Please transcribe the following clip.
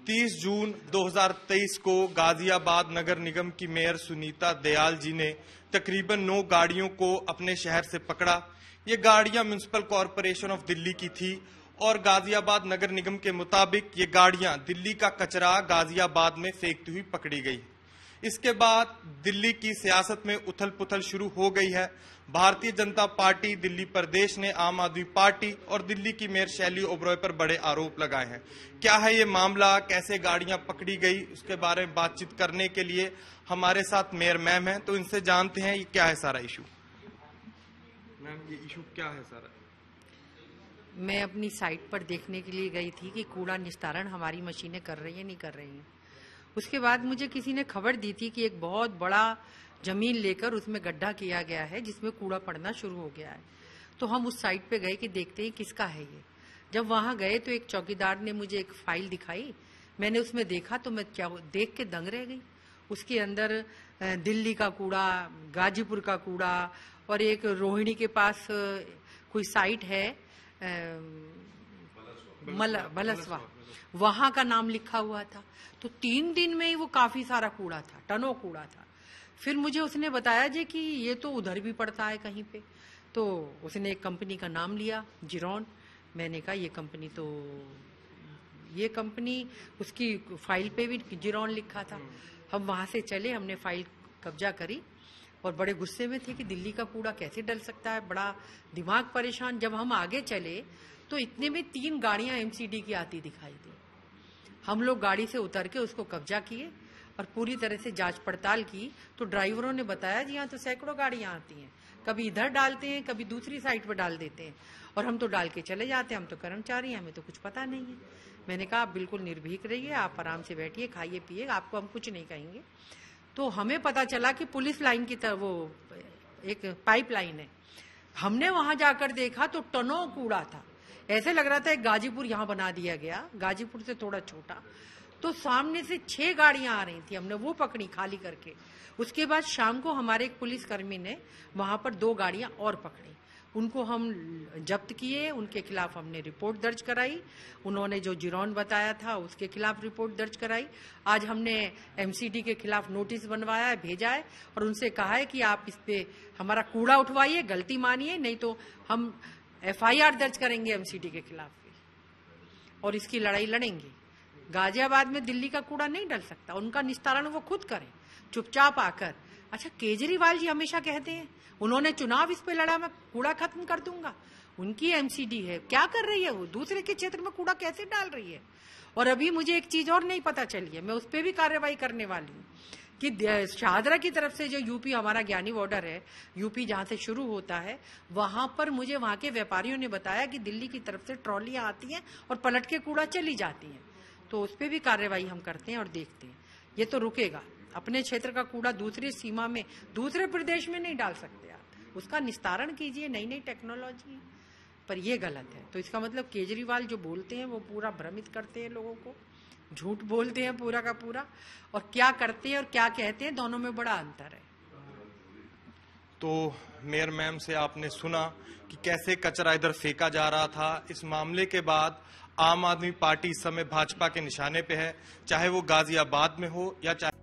30 जून 2023 को गाजियाबाद नगर निगम की मेयर सुनीता दयाल जी ने तकरीबन 9 गाड़ियों को अपने शहर से पकड़ा। ये गाड़ियां म्युनिसिपल कॉरपोरेशन ऑफ दिल्ली की थी और गाजियाबाद नगर निगम के मुताबिक ये गाड़ियां दिल्ली का कचरा गाजियाबाद में फेंकती हुई पकड़ी गई। इसके बाद दिल्ली की सियासत में उथल पुथल शुरू हो गई है। भारतीय जनता पार्टी दिल्ली प्रदेश ने आम आदमी पार्टी और दिल्ली की मेयर शैली ओबरॉय पर बड़े आरोप लगाए हैं। क्या है ये मामला, कैसे गाड़ियां पकड़ी गई, उसके बारे में बातचीत करने के लिए हमारे साथ मेयर मैम हैं, तो इनसे जानते हैं ये क्या है सारा इशू। मैम, ये इशू क्या है सारा? मैं अपनी साइट पर देखने के लिए गई थी कि कूड़ा निस्तारण हमारी मशीनें कर रही है नहीं कर रही हैं। उसके बाद मुझे किसी ने खबर दी थी कि एक बहुत बड़ा जमीन लेकर उसमें गड्ढा किया गया है जिसमें कूड़ा पड़ना शुरू हो गया है। तो हम उस साइट पे गए कि देखते हैं किसका है ये। जब वहां गए तो एक चौकीदार ने मुझे एक फाइल दिखाई। मैंने उसमें देखा तो मैं क्या देख के दंग रह गई। उसके अंदर दिल्ली का कूड़ा, गाजीपुर का कूड़ा और एक रोहिणी के पास कोई साइट है बलसवा, वहां का नाम लिखा हुआ था। तो 3 दिन में ही वो काफी सारा कूड़ा था, टनों कूड़ा था। फिर मुझे उसने बताया जी कि ये तो उधर भी पड़ता है कहीं पे। तो उसने एक कंपनी का नाम लिया, जिरॉन। मैंने कहा ये कंपनी उसकी फाइल पे भी जिरॉन लिखा था। हम वहां से चले, हमने फाइल कब्जा करी और बड़े गुस्से में थे कि दिल्ली का कूड़ा कैसे डल सकता है, बड़ा दिमाग परेशान। जब हम आगे चले तो इतने में 3 गाड़ियां एमसीडी की आती दिखाई दी। हम लोग गाड़ी से उतर के उसको कब्जा किए और पूरी तरह से जांच पड़ताल की। तो ड्राइवरों ने बताया जी यहाँ तो सैकड़ों गाड़ियां आती हैं, कभी इधर डालते हैं, कभी दूसरी साइड पर डाल देते हैं और हम तो डाल के चले जाते हैं, हम तो कर्मचारी हैं, हमें तो कुछ पता नहीं है। मैंने कहा आप बिल्कुल निर्भीक रहिए, आप आराम से बैठिए, खाइए पिए, आपको हम कुछ नहीं कहेंगे। तो हमें पता चला कि पुलिस लाइन की तरफ वो एक पाइप लाइन है। हमने वहां जाकर देखा तो टनों कूड़ा था। ऐसे लग रहा था एक गाजीपुर यहाँ बना दिया गया, गाजीपुर से थोड़ा छोटा। तो सामने से 6 गाड़ियां आ रही थी, हमने वो पकड़ी खाली करके। उसके बाद शाम को हमारे एक पुलिसकर्मी ने वहां पर 2 गाड़ियां और पकड़ी, उनको हम जब्त किए, उनके खिलाफ हमने रिपोर्ट दर्ज कराई। उन्होंने जो जिरॉन बताया था उसके खिलाफ रिपोर्ट दर्ज कराई। आज हमने एमसीडी के खिलाफ नोटिस बनवाया है, भेजा है और उनसे कहा है कि आप इस पे हमारा कूड़ा उठवाइए, गलती मानिए, नहीं तो हम FIR दर्ज करेंगे एमसीडी के खिलाफ और इसकी लड़ाई लड़ेंगे। गाजियाबाद में दिल्ली का कूड़ा नहीं डल सकता, उनका निस्तारण वो खुद करें चुपचाप आकर। अच्छा, केजरीवाल जी हमेशा कहते हैं उन्होंने चुनाव इस पे लड़ा, मैं कूड़ा खत्म कर दूंगा। उनकी एमसीडी है, क्या कर रही है वो, दूसरे के क्षेत्र में कूड़ा कैसे डाल रही है। और अभी मुझे एक चीज और नहीं पता चली है, मैं उस पर भी कार्रवाई करने वाली हूँ कि शाहदरा की तरफ से जो यूपी हमारा ज्ञानी बॉर्डर है, यूपी जहां से शुरू होता है, वहां पर मुझे वहां के व्यापारियों ने बताया कि दिल्ली की तरफ से ट्रॉलियां आती हैं और पलट के कूड़ा चली जाती हैं। तो उस पर भी कार्रवाई हम करते हैं और देखते हैं। ये तो रुकेगा, अपने क्षेत्र का कूड़ा दूसरी सीमा में, दूसरे प्रदेश में नहीं डाल सकते आप, उसका निस्तारण कीजिए, नई नई टेक्नोलॉजी है। पर ये गलत है। तो इसका मतलब केजरीवाल जो बोलते हैं वो पूरा भ्रमित करते हैं लोगों को, झूठ बोलते हैं पूरा का पूरा, और क्या करते हैं और क्या कहते हैं दोनों में बड़ा अंतर है। तो मेयर मैम से आपने सुना कि कैसे कचरा इधर फेंका जा रहा था। इस मामले के बाद आम आदमी पार्टी इस समय भाजपा के निशाने पे है, चाहे वो गाजियाबाद में हो या चाहे